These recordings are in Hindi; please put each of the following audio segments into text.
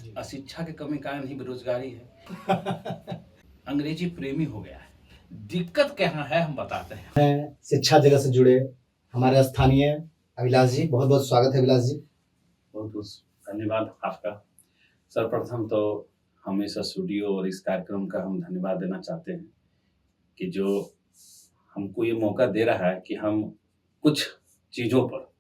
अशिक्षा के कमी कारण ही बेरोजगारी है। अंग्रेजी प्रेमी हो गया है। दिक्कत क्या है हम बताते हैं। शिक्षा जगत से जुड़े हमारे स्थानीय अभिलाष जी, बहुत बहुत स्वागत है अभिलाष जी। बहुत बहुत धन्यवाद आपका। सर्वप्रथम तो हम इस स्टूडियो और इस कार्यक्रम का हम धन्यवाद देना चाहते हैं कि जो हमको ये मौका दे रहा है कि हम कुछ चीज़ों पर,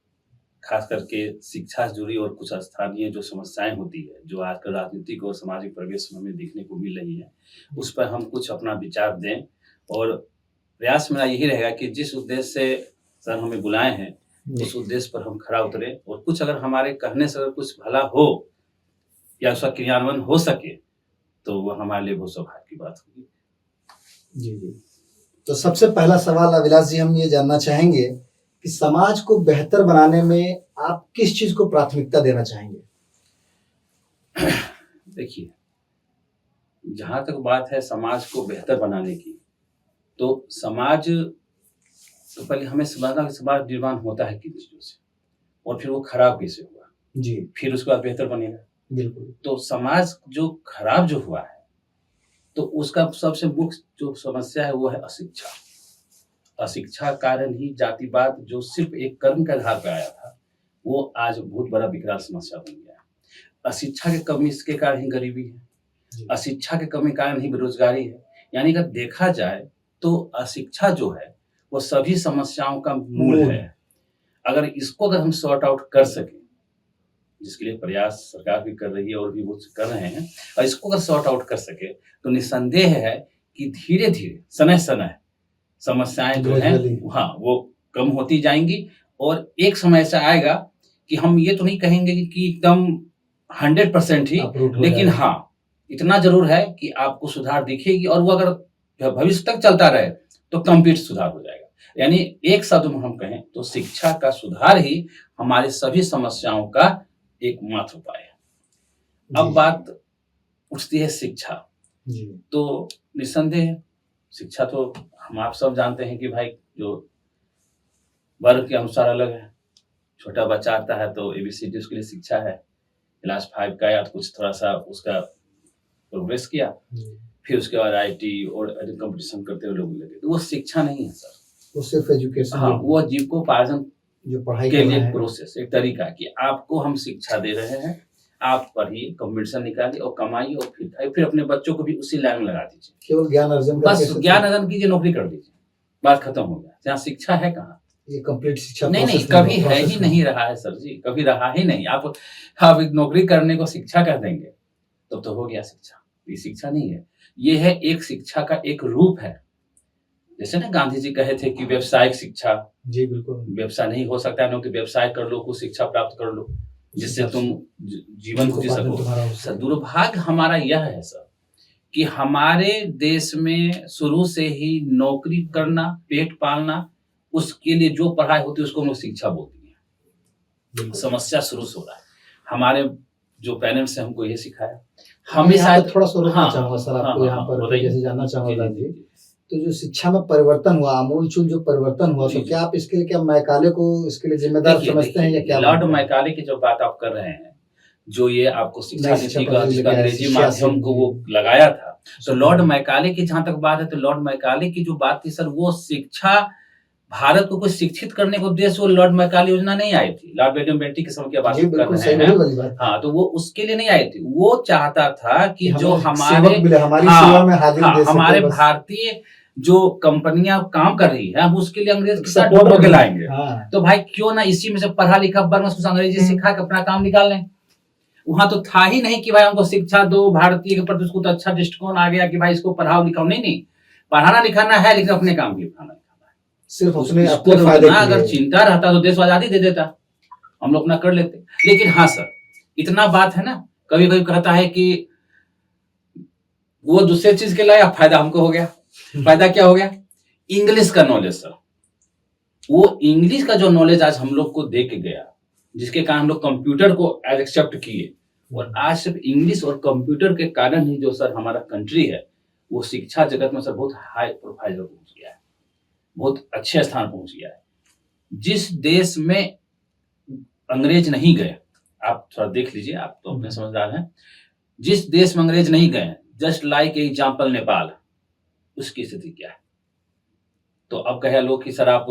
खास करके शिक्षा से जुड़ी और कुछ स्थानीय जो समस्याएं होती है, जो आजकल राजनीतिक और सामाजिक परिवेश में हमें देखने को मिल रही है, उस पर हम कुछ अपना विचार दें। और प्रयास मेरा यही रहेगा कि जिस उद्देश्य से सर हमें बुलाए हैं, उस उद्देश्य पर हम खरा उतरे और कुछ अगर हमारे कहने से अगर कुछ भला हो या उसका क्रियान्वयन हो सके तो वो हमारे लिए बहुत सौभाग्य की बात होगी। जी जी। तो सबसे पहला सवाल अभिलाष जी, हम ये जानना चाहेंगे कि समाज को बेहतर बनाने में आप किस चीज को प्राथमिकता देना चाहेंगे? देखिए, जहाँ तक बात है समाज को बेहतर बनाने की, तो समाज तो पहले हमें समझना कि समाज निर्माण होता है किन चीज़ों से और फिर वो खराब कैसे हुआ जी, फिर उसके बाद बेहतर बनेगा। बिल्कुल। तो समाज जो खराब जो हुआ है, तो उसका सबसे मुख्य जो समस्या है वो है अशिक्षा। अशिक्षा कारण ही जातिवाद जो सिर्फ एक कर्म के आधार पर आया था, वो आज बहुत बड़ा विकराल समस्या बन गया है। अशिक्षा की कमी इसके कारण ही गरीबी है, अशिक्षा के कमी कारण ही बेरोजगारी है। यानी अगर देखा जाए तो अशिक्षा जो है वो सभी समस्याओं का मूल है। अगर इसको अगर हम सॉर्ट आउट कर सकें, जिसके लिए प्रयास सरकार भी कर रही है और भी वो कर रहे हैं, और इसको अगर सॉर्ट आउट कर सके तो निस्संदेह है कि धीरे धीरे समय समय समस्याएं जो हैं हाँ वो कम होती जाएंगी। और एक समय ऐसा आएगा कि हम ये तो नहीं कहेंगे कि एकदम 100% ही, लेकिन हाँ इतना जरूर है कि आपको सुधार दिखेगी और वो अगर भविष्य तक चलता रहे तो कंप्लीट सुधार हो जाएगा। यानी एक शब्द में हम कहें तो शिक्षा का सुधार ही हमारे सभी समस्याओं का एकमात्र उपाय है। अब बात उठती है शिक्षा। तो निस्संदेह शिक्षा तो हम आप सब जानते हैं कि भाई जो वर्ग के अनुसार अलग है। छोटा बच्चा आता है तो ABCD उसके लिए शिक्षा है, क्लास 5 का या तो कुछ थोड़ा सा उसका प्रोग्रेस किया, फिर उसके बाद IT और कंपटीशन करते हुए लोग लगे, तो वो शिक्षा नहीं है सर, वो सिर्फ एजुकेशन। हाँ वो जीविकोपार्जन जो पढ़ाई के लिए प्रोसेस, एक तरीका कि आपको हम शिक्षा दे रहे हैं, आप पढ़िए, कंपटीशन निकालिए और कमाइए और फिर खाइए, फिर अपने बच्चों को भी उसी लाइन में लगा दीजिए। केवल ज्ञान अर्जन, बस ज्ञान अर्जन कीजिए, नौकरी कर दीजिए, बात खत्म हो गया। जहाँ शिक्षा है कहाँ? ये कंप्लीट शिक्षा नहीं, कभी है ही नहीं रहा है सर जी, कभी रहा ही नहीं। आप नौकरी करने को शिक्षा कह देंगे तो हो गया शिक्षा। ये शिक्षा नहीं है, ये है एक शिक्षा का एक रूप है। जैसे ना गांधी जी कहे थे कि व्यवसायिक शिक्षा, जी बिल्कुल, व्यवसाय नहीं हो सकता है, व्यवसाय कर लो, कुछ शिक्षा प्राप्त कर लो जिससे तुम जीवन को जी सको। दुर्भाग्य हमारा यह है सर कि हमारे देश में शुरू से ही नौकरी करना, पेट पालना, उसके लिए जो पढ़ाई होती है उसको हम लोग शिक्षा बोलते हैं। समस्या शुरू से हो रहा है। हमारे जो पेरेंट्स हैं हमको ये सिखाया। हमें शायद थोड़ा सा रोकना चाहूंगा सर आपको यहाँ पर, जैसे जानना चाहूंगा जी, तो जो शिक्षा में परिवर्तन हुआ, आमूलचूल जो परिवर्तन हुआ, तो क्या आप इसके लिए, क्या मैकाले को इसके लिए जिम्मेदार समझते हैं या क्या? लॉर्ड मैकाले की जो बात आप कर रहे हैं, जो ये आपको शिक्षा नीति का अंग्रेजी माध्यम को वो लगाया था, तो लॉर्ड मैकाले की जहां तक बात है, तो लॉर्ड मैकाले की जो बात थी सर, वो शिक्षा भारत को कुछ शिक्षित करने के उद्देश्य वो लॉर्ड मैकाले योजना नहीं आई थी। लॉर्ड बेंटिंक के समय की बात कर रहे हैं, हाँ, तो वो उसके लिए नहीं आई थी। वो चाहता था कि जो हमारे भारतीय जो कंपनियां काम कर रही है, हम उसके लिए अंग्रेज के साथ जोड़ के लाएंगे। तो भाई क्यों ना इसी में से पढ़ा लिखा वर्ग में अंग्रेजी सिखा के अपना काम निकाल लें। वहां तो था ही नहीं कि भाई हमको शिक्षा दो, भारतीय के प्रति उसको तो अच्छा दृष्टिकोण आ गया कि भाई इसको पढ़ाओ लिखाओ। नहीं, पढ़ाना लिखाना है, लेकिन अपने काम के लिए पढ़ाना लिखाना है, सिर्फ अपने फायदे के लिए। अगर चिंता रहता तो देश आजादी दे देता, हम लोग अपना कर लेते। लेकिन हाँ सर, इतना बात है ना, कभी कभी कहता है कि वो दूसरे चीज के लाया, फायदा हमको हो गया। फायदा क्या हो गया? इंग्लिश का नॉलेज सर। वो इंग्लिश का जो नॉलेज आज हम लोग को दे के गया, जिसके कारण हम लोग कंप्यूटर को एज एक्सेप्ट किए, और आज सिर्फ इंग्लिश और कंप्यूटर के कारण ही जो सर हमारा कंट्री है वो शिक्षा जगत में सर बहुत हाई प्रोफाइल पर पहुंच गया है, बहुत अच्छे स्थान पहुंच गया है। जिस देश में अंग्रेज नहीं गए, आप थोड़ा देख लीजिए, आप तो अपने समझदार हैं, जिस देश में अंग्रेज नहीं गए, जस्ट लाइक एग्जाम्पल नेपाल, उसकी स्थिति क्या है? तो अब कहे लोग कि सर आप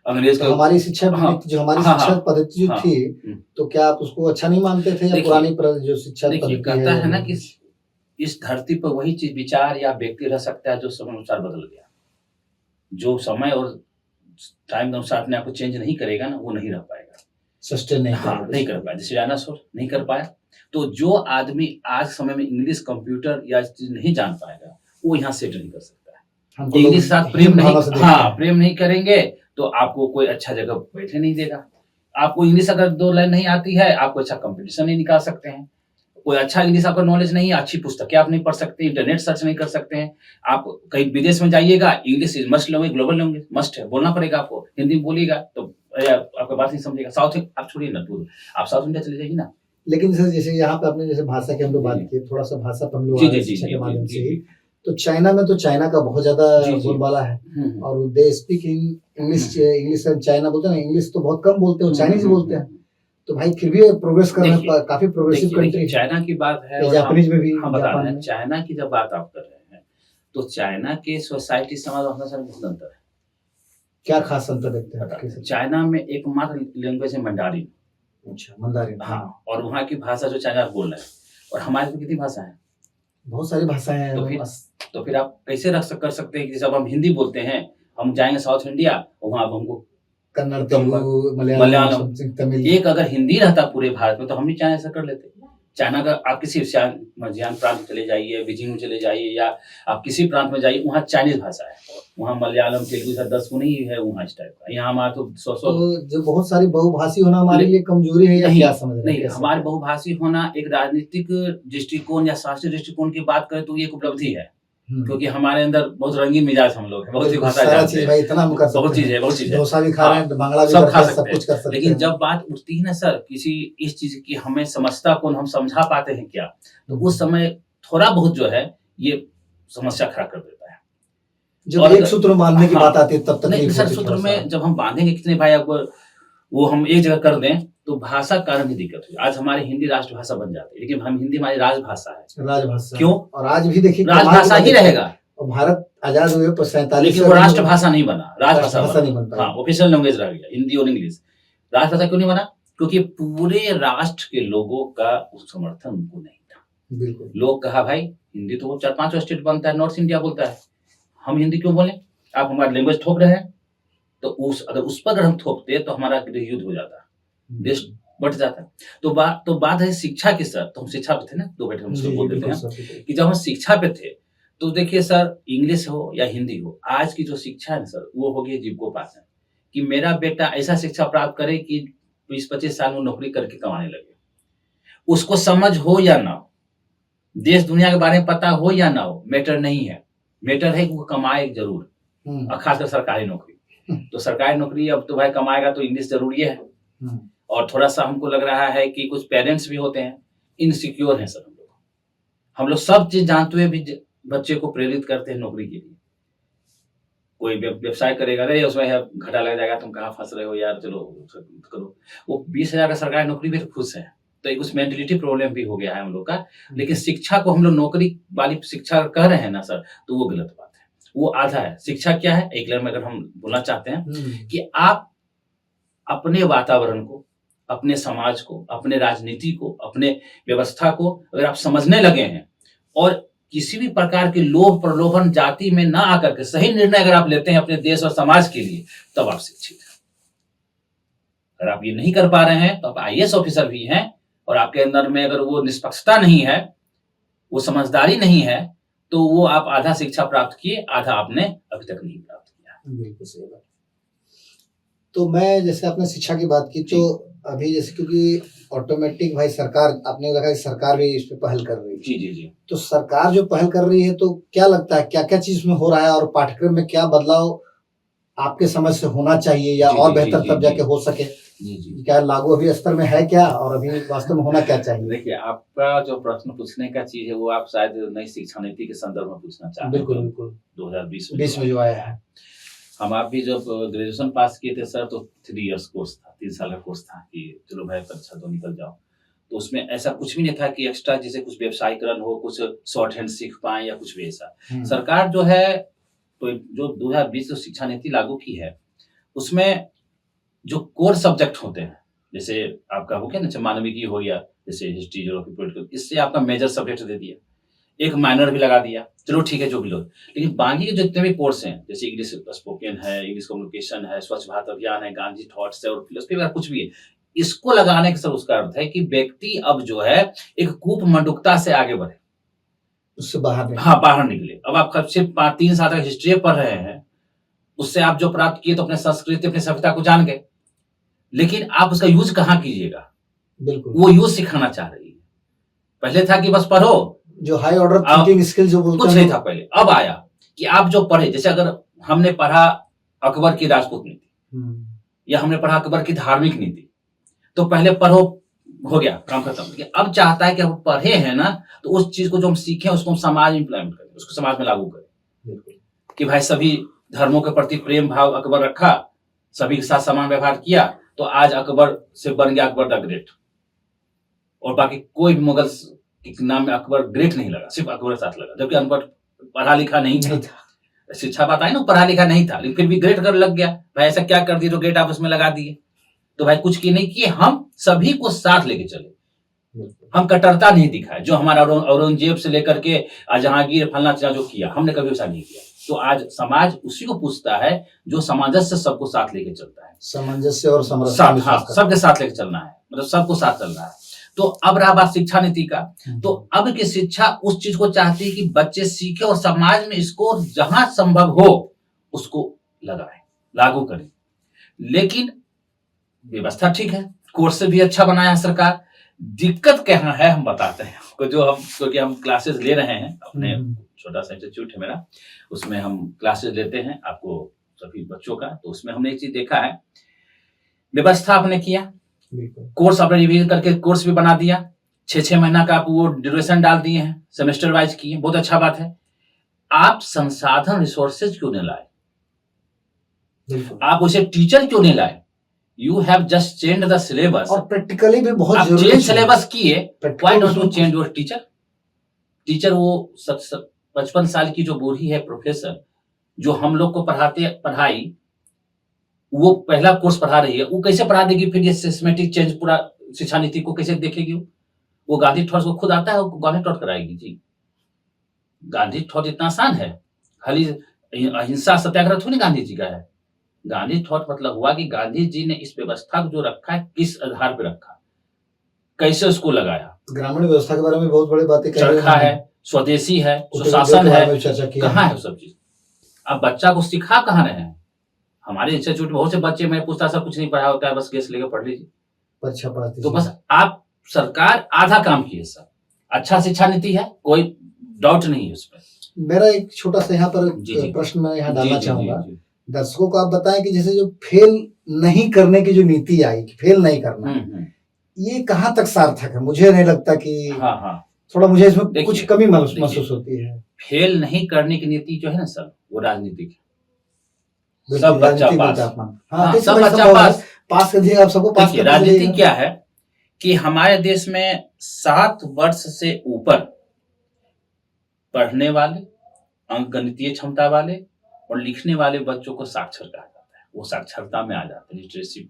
अंग्रेज तो हमारी शिक्षा जो हमारी शिक्षा पद्धति जो थी, तो क्या आप उसको अच्छा नहीं मानते थे या पुरानी जो शिक्षा पद्धति कहता है ना कि इस धरती पर वही चीज विचार या व्यक्ति रह सकता है जो समय अनुसार बदल गया। जो समय और टाइम के अनुसार अपने आप को चेंज नहीं करेगा ना, वो नहीं रह पाएगा, सस्टेन नहीं नहीं कर पाया। जैसे डायनासोर नहीं कर पाया, तो जो आदमी आज समय में इंग्लिश, कंप्यूटर या चीज नहीं जान पाएगा, वो यहाँ सेट नहीं कर सकता है। इंग्लिश के साथ प्रेम नहीं, प्रेम नहीं करेंगे तो आपको कोई अच्छा जगह बैठे नहीं देगा। आपको इंग्लिश अगर 2 लाइन नहीं आती है, आपको अच्छा कंपटीशन नहीं निकाल सकते हैं। कोई अच्छा इंग्लिश आपका नॉलेज नहीं है, अच्छी पुस्तकें आप नहीं पढ़ सकते, इंटरनेट सर्च नहीं कर सकते हैं। आप कहीं विदेश में जाइएगा, English is must language, global language must है, बोलना पड़ेगा आपको। हिंदी में बोलिएगा तो आपका बात नहीं समझेगा। साउथ आप छोड़िए ना, दूर आप साउथ इंडिया चले जाइए ना। लेकिन सर जैसे यहाँ पे आपने जैसे भाषा की हम लोग बात की, थोड़ा सा भाषा पर हम लोग शिक्षा के माध्यम से ही, तो चाइना में तो चाइना का बहुत ज्यादा बोलबाला है और they speak English and China बोलते हैं, इंग्लिश तो बहुत कम बोलते हैं, चाइनीज बोलते हैं। तो भाई फिर भी प्रोग्रेस कर रहे हैं, काफी प्रोग्रेसिव कंट्री। चाइना की बात है, जापानीज में भी हम बता रहे हैं। चाइना की जब बात आप कर रहे हैं, तो चाइना के सोसाइटी समाज में बहुत अंतर है। क्या खास अंतर देखते हैं? चाइना में एकमात्र लैंग्वेज है मंडारिन। अच्छा, मंडारिन। हाँ, और वहाँ की भाषा जो चाइना बोल रहे हैं, और हमारे में कितनी भाषा है? बहुत सारी भाषाएं हैं। तो फिर आप कैसे कर सकते हैं कि जब हम हिंदी बोलते हैं, हम जाएंगे साउथ इंडिया, वहाँ हमको कन्नड़, तेलुगु, मलयालम, तमिल, एक अगर हिंदी रहता पूरे भारत में तो हम भी चाइना ऐसा कर लेते। चाइना का आप किसी मध्यान्ह प्रांत में चले जाइए, बीजिंग में चले जाइए, या आप किसी प्रांत में जाइए, वहाँ चाइनीज भाषा है, वहाँ मलयालम, तेलुगु से 10 गुना ही है वहाँ इस टाइप का। यहाँ हमारा तो 100 जो बहुत सारी बहुभाषी होना हमारे लिए कमजोरी है या क्या समझ रहे हैं? नहीं, हमारे बहुभाषी होना एक राजनीतिक दृष्टिकोण या शास्त्रीय दृष्टिकोण की बात करें तो ये एक उपलब्धि है, क्योंकि हमारे अंदर बहुत रंगीन मिजाज हम लोग, बहुत सी भाषा जानते हैं, बहुत चीज है, डोसा भी खा रहे हैं, बांग्ला भी सब खा सकते सब कुछ कर सकते हैं। लेकिन जब बात उठती है ना सर किसी इस चीज की, हमें समझता कौन, हम समझा पाते हैं क्या, तो उस समय थोड़ा बहुत जो है ये समस्या खड़ा कर देता है। जब एक सूत्र में बांधने की बात आती है तब तक नहीं सर, सूत्र में जब हम बांधेंगे कितने भाई, अब वो हम एक जगह कर दें तो भाषा कारण ही दिक्कत है। आज हमारी हिंदी राष्ट्रभाषा बन जाती है, लेकिन हम हिंदी हमारी राजभाषा है। राजभाषा क्यों? और आज भी देखिए राजभाषा ही रहेगा। और भारत आजाद हुए पर 47, लेकिन वो राष्ट्रभाषा नहीं बना, राजभाषा नहीं बनता। हाँ, ऑफिशियल लैंग्वेज रह गया हिंदी और इंग्लिश। राजभाषा क्यों नहीं बना? क्योंकि पूरे राष्ट्र के लोगों का उस समर्थन उनको नहीं था। बिल्कुल, लोग कहा भाई हिंदी तो 4-5 स्टेट बनता है, नॉर्थ इंडिया बोलता है, हम हिंदी क्यों बोले? आप हमारी लैंग्वेज थोप रहे हैं, तो अगर उस पर हम थोपते तो हमारा युद्ध हो जाता, देश बढ़ जाता। तो बात है शिक्षा की सर, तो हम शिक्षा पे थे ना, 2 बैठे हम उसको बोल देते हैं कि जब हम शिक्षा पे थे तो देखिए सर, इंग्लिश हो या हिंदी हो, आज की जो शिक्षा है सर वो हो गई जीविकोपार्जन, कि मेरा बेटा ऐसा शिक्षा प्राप्त करे कि 20-25 साल में नौकरी करके कमाने लगे। उसको समझ हो या ना हो, देश दुनिया के बारे में पता हो या ना हो, मैटर नहीं है। मैटर है कि वो कमाए जरूर, और खासकर सरकारी नौकरी। तो सरकारी नौकरी अब तो भाई कमाएगा तो इंग्लिश जरूरी है। और थोड़ा सा हमको लग रहा है कि कुछ पेरेंट्स भी होते हैं इनसिक्योर हैं सर, हम लोग सब चीज जानते हुए भी बच्चे को प्रेरित करते हैं नौकरी के लिए। कोई व्यवसाय करेगा, अरे उसमें घाटा लग जाएगा, तुम कहाँ फंस रहे हो यार, चलो करो। वो 20,000 का सरकारी नौकरी भी खुश है, तो उस मेंटलिटी प्रॉब्लम भी हो गया है हम लोग का। लेकिन शिक्षा को हम लोग नौकरी वाली शिक्षा कह रहे हैं ना सर, तो वो गलत बात है, वो आधा है। शिक्षा क्या है, एक लाइन में अगर हम बोलना चाहते हैं कि आप अपने वातावरण को, अपने समाज को, अपने राजनीति को, अपने व्यवस्था को अगर आप समझने लगे हैं और किसी भी प्रकार के लोभ प्रलोभन जाति में ना आकर के सही निर्णय अगर आप लेते हैं अपने देश और समाज के लिए, तब आप शिक्षित हैं। अगर आप ये नहीं कर पा रहे हैं तो आप IAS ऑफिसर भी हैं, और आपके अंदर में अगर वो निष्पक्षता नहीं है, वो समझदारी नहीं है, तो वो आप आधा शिक्षा प्राप्त किए, आधा आपने अभी तक नहीं प्राप्त किया। बिल्कुल सही बात। तो मैं जैसे आपने शिक्षा की बात की, तो अभी जैसे क्योंकि ऑटोमेटिक भाई सरकार, आपने देखा कि सरकार भी इस पे पहल कर रही है। जी। तो सरकार जो पहल कर रही है, तो क्या लगता है क्या क्या चीज में हो रहा है, और पाठ्यक्रम में क्या बदलाव आपके समझ से होना चाहिए या और बेहतर तब जाके हो सके? क्या लागू अभी स्तर में है क्या, और अभी वास्तव में होना क्या चाहिए? देखिए, आपका जो प्रश्न पूछने का चीज है वो आप शायद नई शिक्षा नीति के संदर्भ में पूछना चाहते हैं। बिल्कुल 2020 में जो आया है। हम आप भी जब ग्रेजुएशन पास किए थे सर, तो 3 इयर्स कोर्स था, 3 साल का कोर्स था कि चलो भाई परीक्षा तो निकल जाओ। तो उसमें ऐसा कुछ भी नहीं था कि एक्स्ट्रा जैसे कुछ व्यवसायीकरण हो, कुछ शॉर्ट हैंड सीख पाए या कुछ भी ऐसा। सरकार जो है तो जो 2020 जो शिक्षा नीति लागू की है उसमें जो कोर सब्जेक्ट होते हैं, जैसे आपका हो गया ना मानविकी हो गया, जैसे हिस्ट्री, ज्योग्राफी, पॉलिटिकल, इससे आपका मेजर सब्जेक्ट दे दिया, एक माइनर भी लगा दिया, चलो ठीक है जो भी लोग। लेकिन बाकी के जितने भी कोर्स हैं, जैसे इंग्लिश स्पोकन है, इंग्लिश कम्युनिकेशन है, स्वच्छ भारत अभियान है, गांधी थॉट्स है और फिलोसफी वगैरह कुछ भी है, इसको लगाने का सर उसका अर्थ है कि व्यक्ति अब जो है एक कूपमंडुकता से आगे बढ़े, उससे बाहर निकले। हाँ, बाहर निकले। अब आप सिर्फ 3 साल तक हिस्ट्री पढ़ रहे हैं, उससे आप जो प्राप्त किए तो अपने संस्कृति, अपनी सभ्यता को जान गए, लेकिन आप उसका यूज कहाँ कीजिएगा, बिल्कुल वो यूज सिखाना चाह रही है। पहले था कि बस पढ़ो, जो हाई ऑर्डर थिंकिंग स्किल जो बोलते हैं कुछ नहीं था पहले। अब आया कि आप जो पढ़े, जैसे अगर हमने पढ़ा अकबर की राजपूत नीति या हमने पढ़ा अकबर की धार्मिक नीति, तो पहले पढ़ो, हो गया काम खत्म। अब चाहता है कि हम पढ़े हैं ना, तो उस चीज को जो हम सीखे उसको हम समाज में इम्प्लीमेंट करें, उसको समाज में लागू करें कि भाई सभी धर्मों के प्रति प्रेम भाव अकबर रखा, सभी के साथ समान व्यवहार किया, तो आज अकबर से बन गया अकबर द ग्रेट, और बाकी कोई भी मुगल के नाम में अकबर ग्रेट नहीं लगा, सिर्फ अकबर साथ लगा, जबकि अनपढ़ पढ़ा लिखा नहीं था। शिक्षा बात आई ना, पढ़ा लिखा नहीं था लेकिन फिर भी ग्रेट कर लग गया। भाई ऐसा क्या कर दिए जो ग्रेट आप उसमें लगा दिए? तो भाई कुछ की नहीं किए, हम सभी को साथ लेके चले, हम कट्टरता नहीं दिखाए। जो हमारा औरंगजेब से लेकर के जहांगीर फलना जो किया, हमने कभी ऐसा नहीं किया। तो आज समाज उसी को पूछता है जो सामंजस्य सबको साथ लेके चलता है, सामंजस्य और सबके साथ लेके चलना है, मतलब सबको साथ चलना है। तो अब रहा बात शिक्षा नीति का, तो अब की शिक्षा उस चीज को चाहती है कि बच्चे सीखे और समाज में इसको जहां संभव हो उसको लगाए, लागू करें। लेकिन व्यवस्था ठीक है, कोर्स भी अच्छा बनाया है सरकार। दिक्कत कहाँ है हम बताते हैं आपको, जो हम क्योंकि हम क्लासेस ले रहे हैं, अपने छोटा सा इंस्टीट्यूट है मेरा, उसमें हम क्लासेस लेते हैं आपको सभी बच्चों का। तो उसमें हमने एक चीज देखा है, व्यवस्था आपने किया, कोर्स आपने रिवीजन करके कोर्स भी बना दिया, 6-6 महीना का आप वो ड्यूरेशन डाल दिए हैं, सेमेस्टर वाइज किए, बहुत अच्छा बात है। आप संसाधन रिसोर्सेज क्यों नहीं लाए? आप उसे टीचर क्यों नहीं लाए? You have just changed the syllabus और प्रैक्टिकली भी बहुत आप जरूरी चेंज सिलेबस किए, why don't you change your teacher? Teacher वो 55 साल की जो बूढ़ी है प्रोफेसर, जो हम लोग को पढ़ाई वो पहला कोर्स पढ़ा रही है, वो कैसे पढ़ा देगी? फिर ये सिस्टमेटिक चेंज पूरा शिक्षा नीति को कैसे देखेगी? वो गांधी थॉट्स को खुद आता है, वो गांधी थॉट कराएगी जी। गांधी थॉट इतना आसान है, खाली अहिंसा सत्याग्रह थोड़ी गांधी जी का है। गांधी थॉट मतलब हुआ कि गांधी जी ने इस व्यवस्था को जो रखा है किस आधार पर रखा, कैसे उसको लगाया। ग्रामीण व्यवस्था के बारे में बहुत बड़ी बातें चरखा है, स्वदेशी है, सुशासन है, कहाँ है सब चीज? अब बच्चा को सिखा कहाँ रहे हैं? हमारे इंस्टीट्यूट में बहुत से बच्चे, मैं पूछता सर कुछ नहीं पढ़ा होता है, बस केस लेकर पढ़ लीजिए, परीक्षा पास। तो बस आप सरकार आधा काम की है सर। अच्छा शिक्षा नीति है, कोई डाउट नहीं है उसमें। मेरा एक छोटा सा यहाँ पर प्रश्न मैं यहाँ डालना चाहूंगा, दर्शकों को आप बताएं कि जैसे जो फेल नहीं करने की जो नीति आई, फेल नहीं करना, ये कहाँ तक सार्थक है? मुझे नहीं लगता कि थोड़ा मुझे इसमें कुछ कमी महसूस होती है। फेल नहीं करने की नीति जो है ना सर, वो राजनीतिक है। सब बच्चा पास, सब बच्चा पास कर दिया, आप सबको पास कर। राजनीति क्या है कि हमारे देश में 7 वर्ष से ऊपर पढ़ने वाले, अंकगणितीय क्षमता वाले और लिखने वाले बच्चों को साक्षर कहा जाता है। वो साक्षरता में आ जाते हैं, लिटरेसी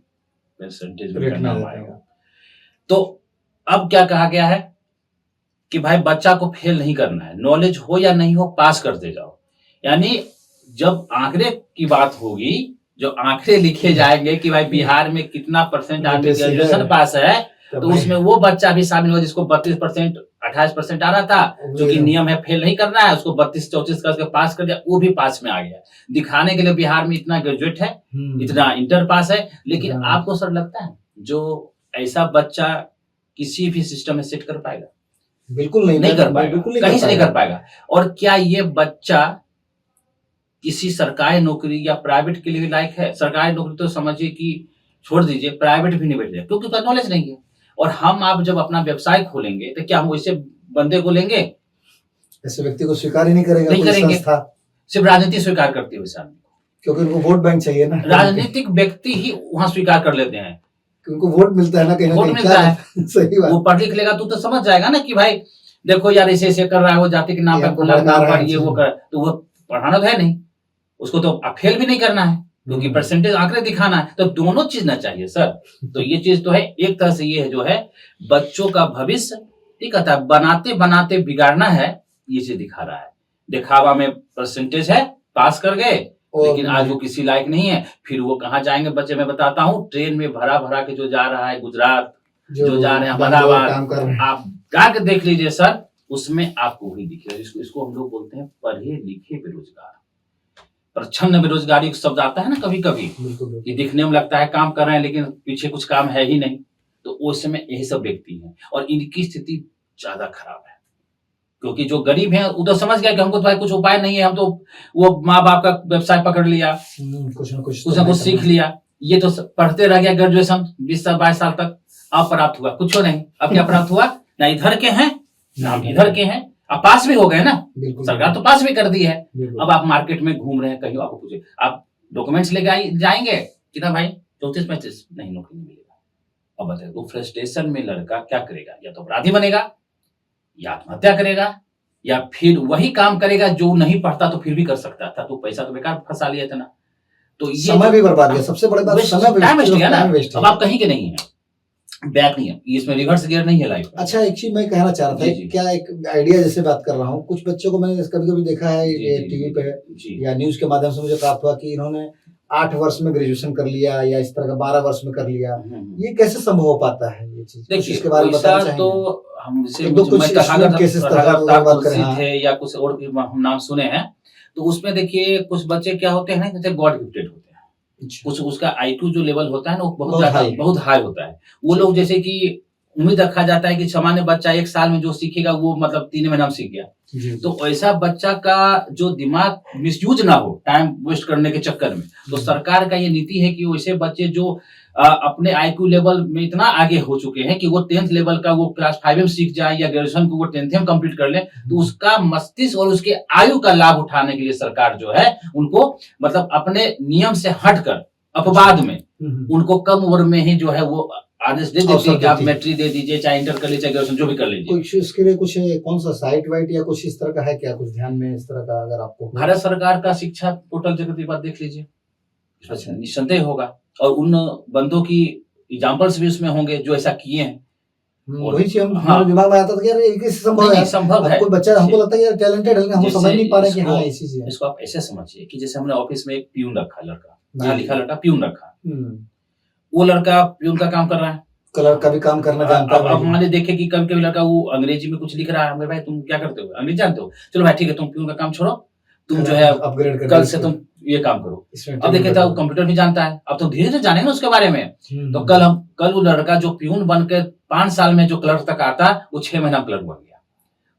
परसेंटेज में नाम आएगा। तो अब क्या कहा गया है कि भाई बच्चा को फेल नहीं करना है, नॉलेज हो या नहीं हो पास करते जाओ। यानी जब आंकड़े की बात होगी, जो आंकड़े लिखे जाएंगे कि भाई बिहार में कितना परसेंट आदमी ग्रेजुएशन पास है, तो उसमें वो बच्चा भी शामिल हो जिसको 32%, 28% आ रहा था, जो कि नियम है फेल नहीं करना है, उसको 32-34 करके पास कर दिया, वो भी पास में आ गया। दिखाने के लिए बिहार में इतना ग्रेजुएट है, इतना इंटर पास है। लेकिन आपको सर लगता है जो ऐसा बच्चा किसी भी सिस्टम में सेट कर पाएगा? बिल्कुल नहीं कर पाएगा, कहीं से नहीं कर पाएगा। और क्या ये बच्चा किसी सरकारी नौकरी या प्राइवेट के लिए भी लायक है? सरकारी नौकरी तो समझिए कि छोड़ दीजिए, प्राइवेट भी नहीं बैठ जाए, क्योंकि उसका नॉलेज नहीं है। और हम आप जब अपना व्यवसाय खोलेंगे तो क्या हम वैसे बंदे को लेंगे? ऐसे व्यक्ति को स्वीकार ही नहीं करेंगे। सिर्फ राजनीति स्वीकार करती है वैसे आदमी को, क्योंकि उनको वोट बैंक चाहिए ना। राजनीतिक व्यक्ति ही वहां स्वीकार कर लेते हैं। उनको वोट मिलता है ना, कहीं ना वोट कहीं मिलता है। सही बात। वो पढ़ लिख लेगा तो समझ जाएगा ना कि भाई देखो यार ऐसे ऐसे कर रहा है, वो जाति के नाम ये पे आपको नाम भड़का रहा पर है, ये वो कर, तो वो पढ़ाना तो है नहीं, उसको तो फेल भी नहीं करना है क्योंकि परसेंटेज आंकड़े दिखाना है। तो दोनों चीज ना चाहिए सर। तो ये चीज तो है, एक तरह से ये है जो है बच्चों का भविष्य ठीक है बनाते बनाते बिगाड़ना है, ये चीज दिखा रहा है। दिखावा में परसेंटेज है, पास कर गए, लेकिन आज वो किसी लायक नहीं है। फिर वो कहाँ जाएंगे बच्चे, मैं बताता हूँ, ट्रेन में भरा भरा के जो जा रहा है गुजरात, जो जा रहे हैं अहमदाबाद, आप जाके देख लीजिए सर, उसमें आपको वही दिखेगा। इसको हम लोग बोलते हैं पढ़े लिखे बेरोजगार। प्रच्छन्न बेरोजगारी शब्द आता है ना कभी कभी, ये दिखने में लगता है काम कर रहे हैं लेकिन पीछे कुछ काम है ही नहीं। तो उस समय यही सब व्यक्ति हैं और इनकी स्थिति ज्यादा खराब है, क्योंकि जो गरीब है वो तो समझ गया कि हमको तो भाई कुछ उपाय नहीं है, हम तो वो माँ बाप का व्यवसाय पकड़ लिया, कुछ ना कुछ सीख लिया। ये तो पढ़ते रह गया ग्रेजुएशन 20-22 साल तक, अब प्राप्त हुआ कुछ नहीं। अब क्या प्राप्त हुआ, ना इधर के हैं ना इधर के हैं। अब पास भी हो गए ना, सरकार तो पास भी कर दी है। अब आप मार्केट में घूम रहे हैं, कहीं आपको पूछे आप डॉक्यूमेंट्स लेके जाएंगे कितना भाई 34-35, नहीं नौकरी नहीं मिलेगा। अब बताइए, तो फ्रस्ट्रेशन में लड़का क्या करेगा, या तो अपराधी बनेगा या आत्महत्या करेगा, या फिर वही काम करेगा जो नहीं पढ़ता तो फिर भी कर सकता था, तो पैसा तो बेकार फंसा लिया था ना। तो ये समय भी बर्बाद किया, सबसे बड़ी बात समय टाइम वेस्ट गया ना। अब आप कहीं के नहीं है, बैक नहीं है, इसमें रिवर्स गियर नहीं है लाइफ। अच्छा, एक चीज मैं कहना चाह रहा था, क्या एक आइडिया जैसे बात कर रहा हूँ, कुछ बच्चों को मैंने कभी कभी देखा है टीवी पे या न्यूज के माध्यम से मुझे प्राप्त हुआ कि इन्होंने 8 वर्ष में ग्रेजुएशन कर लिया या इस तरह का 12 वर्ष में कर लिया। ये कैसे संभव हो पाता है ये चीज, देखिए इसके बारे में बताना चाहेंगे? तो हमसे थे या कुछ और भी हम नाम सुने हैं, तो उसमें देखिए कुछ बच्चे क्या होते हैं जैसे गॉड गिफ्टेड होते हैं, कुछ उसका IQ जो लेवल होता है ना वो बहुत हाई होता है। वो लोग जैसे कि उम्मीद रखा जाता है कि सामान्य बच्चा 1 साल में जो सीखेगा वो मतलब 3 महीना में सीख गया। तो ऐसा बच्चा का जो दिमाग मिसयूज ना हो टाइम वेस्ट करने के चक्कर में, तो सरकार का ये नीति है कि वैसे बच्चे जो अपने IQ लेवल में इतना आगे हो चुके हैं कि वो 10th लेवल का वो क्लास 5 में सीख जाए या ग्रेजुएशन को वो 10th में कंप्लीट कर ले, तो उसका मस्तिष्क और उसके आयु का लाभ उठाने के लिए सरकार जो है उनको मतलब अपने नियम से हटकर अपवाद में उनको कम उम्र में ही जो है वो आदेश दे देती है कि आप मैट्रिक दे दीजिए, चाहे इंटर कर लीजिए, चाहे ग्रेजुएशन जो भी कर लीजिए। कुछ इसके लिए कुछ कौन सा साइट वाइट या कुछ इस तरह का है क्या, कुछ ध्यान में इस तरह का अगर आपको? भारत सरकार का शिक्षा पोर्टल जगत की बात देख लीजिए, निस्संदेह होगा, और उन बंदों की एग्जांपल्स भी उसमें होंगे जो ऐसा किए हैं। वही चीज हमारे दिमाग में आता था कि यार ये कैसे संभव है। कोई बच्चा हमको लगता है यार टैलेंटेड है, हम समझ नहीं पा रहे कि हाँ ऐसी चीज है। इसको आप ऐसे समझिए कि जैसे हमने ऑफिस में एक प्यून रखा, लड़का यहाँ लिखा लड़का प्यून रखा, वो लड़का प्यून का काम कर रहा है, कलर का भी काम करना जानता है। अब मान देखे कि कभी लड़का वो अंग्रेजी में कुछ लिख रहा है, भाई तुम क्या करते हो, अंग्रेजी जानते हो, चलो भाई ठीक है तुम प्यून का काम छोड़ो, तुम जो है अपग्रेड कर, कल से तुम ये काम करो। अब देखे तो कंप्यूटर भी जानता है, अब तो धीरे धीरे जानेंगे उसके बारे में। तो कल वो लड़का जो प्यून बनकर 5 साल में जो क्लर्क तक आता, वो 6 महीना क्लर्क बन गया।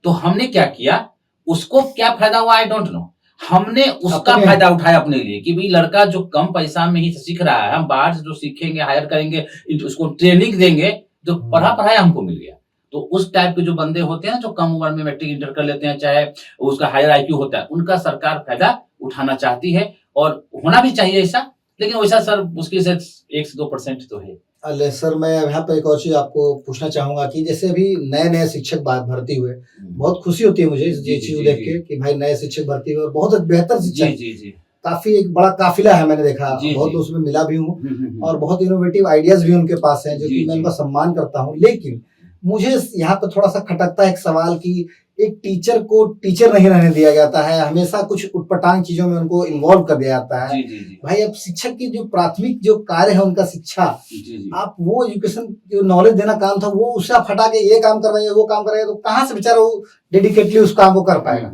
तो हमने क्या किया, उसको क्या फायदा हुआ आई डोंट नो, हमने उसका फायदा उठाया अपने लिए कि भाई लड़का जो कम पैसा में ही सीख रहा है, हम बाहर से जो सीखेंगे हायर करेंगे, उसको ट्रेनिंग देंगे, जो पढ़ाया हमको मिल गया। तो उस टाइप के जो बंदे होते हैं जो कम उम्र में मैट्रिक इंटर कर लेते हैं, चाहे उसका हायर IQ होता है, उनका सरकार फायदा उठाना चाहती है और होना भी चाहिए ऐसा, लेकिन वैसा सर मुश्किल से 1-2% तो है। अले सर, मैं यहाँ पे एक और चीज आपको पूछना चाहूंगा कि जैसे अभी नए शिक्षक भर्ती हुए, बहुत खुशी होती है मुझे ये चीज देख के कि भाई नए शिक्षक भर्ती हुए और बहुत बेहतर शिक्षक, काफी एक बड़ा काफिला है, मैंने देखा बहुत उसमें मिला भी हूँ और बहुत इनोवेटिव आइडियाज भी उनके पास हैं, जो कि मैं उनका सम्मान करता हूँ। लेकिन मुझे यहाँ पे थोड़ा सा खटकता है एक सवाल कि एक टीचर को टीचर नहीं रहने दिया जाता है, हमेशा कुछ उटपटांग चीजों में उनको इन्वॉल्व कर दिया जाता है। भाई अब शिक्षक की जो प्राथमिक जो कार्य है उनका शिक्षा, आप वो एजुकेशन जो नॉलेज देना काम था वो उससे आप हटा के ये काम कर रहे हैं वो काम कर रहे हैं, तो कहाँ से बेचारा वो डेडिकेटली उस काम को कर पाएगा।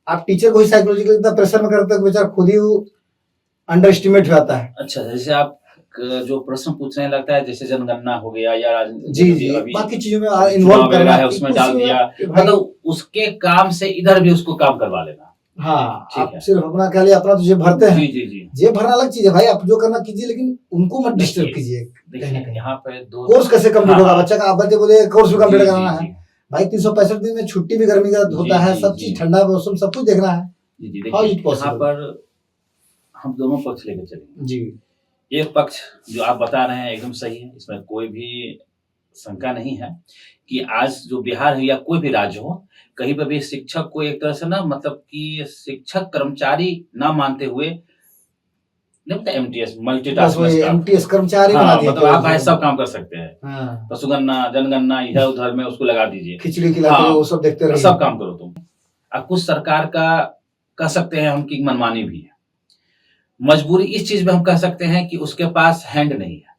आप टीचर को ही साइकोलॉजिकली इतना प्रेशर में करते हो बेचारा खुद ही अंडर एस्टिमेट हो जाता है। अच्छा, जैसे आप जो प्रश्न पूछने लगता है जैसे जनगणना हो गया या जी बाकी चीजों में इन्वॉल्व करना है, उसमें डाल दिया, मतलब उसके काम से इधर भी उसको काम करवा लेना। हाँ, आप सिर्फ अपना कह लिया अपना तुझे भरते हैं, ये भरना अलग चीज है भाई, आप जो करना कीजिए लेकिन उनको मत डिस्टर्ब कीजिए। यहाँ पे कोर्स कैसे कंप्लीट होगा बच्चा का, आप बच्चे बोले कोर्स भी कंप्लीट कराना है भाई, 365 दिन में छुट्टी भी गर्मी का होता है, सब चीज ठंडा मौसम सब कुछ देखना है। यहाँ पर हम दोनों पक्ष लेकर चलेंगे जी। एक पक्ष जो आप बता रहे हैं एकदम सही है, इसमें कोई भी शंका नहीं है कि आज जो बिहार है या कोई भी राज्य हो, कहीं पर भी शिक्षक को एक तरह से ना मतलब कि शिक्षक कर्मचारी ना मानते हुए नहीं होता एमटीएस बस मल्टीटास्किंग वही स्टाफ। एमटीएस कर्मचारी बना हाँ, दिया मतलब आप भाई सब काम कर सकते हैं, हाँ, पशुगणना जनगणना इधर उधर में उसको लगा दीजिए, खिचड़ी खिलाते हाँ, हुए वो सब देखते रहिए। सब काम करो तुम। अब कुछ सरकार का कह सकते हैं हम की मनमानी भी है, मजबूरी इस चीज में हम कह सकते हैं कि उसके पास हैंड नहीं है।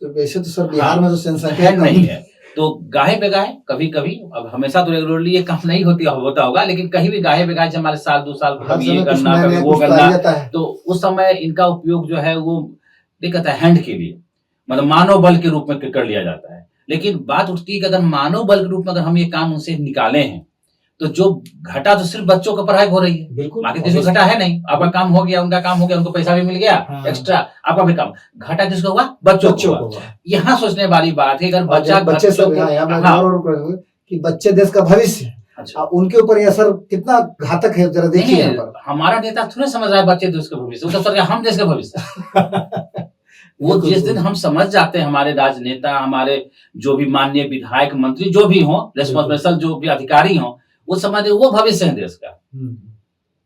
तो वैसे तो सर बिहार हाँ, में तो जनसंख्या हैंड कम नहीं है, तो गाहे बेगाहे कभी कभी, अब हमेशा तो रेगुलरली ये काम नहीं होता होगा, लेकिन कहीं भी गाहे बेगाहे जब हमारे साल 2 साल हर कभी समय ये कुछ करना नया कभी नया वो कुछ तो आ करना, जाता है। तो उस समय इनका उपयोग जो है वो दिक्कत है हैंड के लिए, मतलब मानव बल के रूप में कर लिया जाता है। लेकिन बात उठती है कि अगर मानव बल के रूप में अगर हम ये काम उनसे निकाले हैं, तो जो घटा तो सिर्फ बच्चों का पढ़ाई हो रही है, बिल्कुल बाकी किसी को घटा है नहीं। आपका काम हो गया, उनका काम हो गया, उनको पैसा भी मिल गया हाँ। एक्स्ट्रा, आपका भी काम। घटा किसको हुआ? बच्चों को हुआ। यहाँ सोचने वाली बात है, अगर बच्चे सब कि बच्चे देश का भविष्य है। अच्छा, उनके ऊपर ये असर कितना घातक है जरा देखिए यहाँ पर। हमारा नेता थोड़े समझ रहा है बच्चे देश का भविष्य, वो तो सोच रहा है हम देश का भविष्य। वो जिस दिन हम समझ जाते हैं, हमारे राजनेता, हमारे जो भी माननीय विधायक मंत्री जो भी हो, रेस्पॉन्सिबल जो भी अधिकारी हो, वो समझ वो भविष्य है देश का,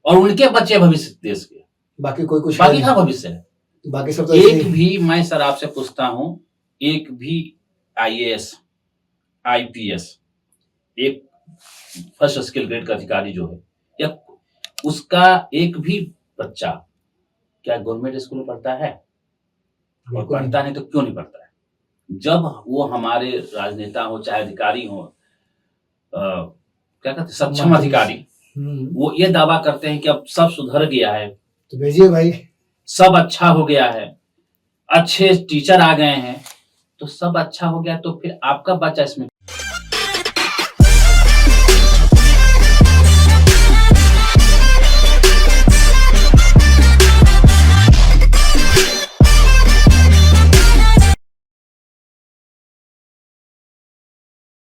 और उनके बच्चे भविष्य देश के, बाकी कोई कुछ बाकी का भविष्य है। बाकी सब तो एक भी, मैं सर आपसे पूछता हूं, एक भी आईएएस आईपीएस एक फर्स्ट स्किल ग्रेड का अधिकारी जो है, या उसका एक भी बच्चा क्या गवर्नमेंट स्कूल में पढ़ता है? और पढ़ता नहीं तो क्यों नहीं पढ़ता है? जब वो हमारे राजनेता हो चाहे अधिकारी हो, क्या कहते सक्षम अधिकारी, वो ये दावा करते हैं कि अब सब सुधर गया है, तो भेजिए भाई, सब अच्छा हो गया है, अच्छे टीचर आ गए हैं, तो सब अच्छा हो गया, तो फिर आपका बच्चा इसमें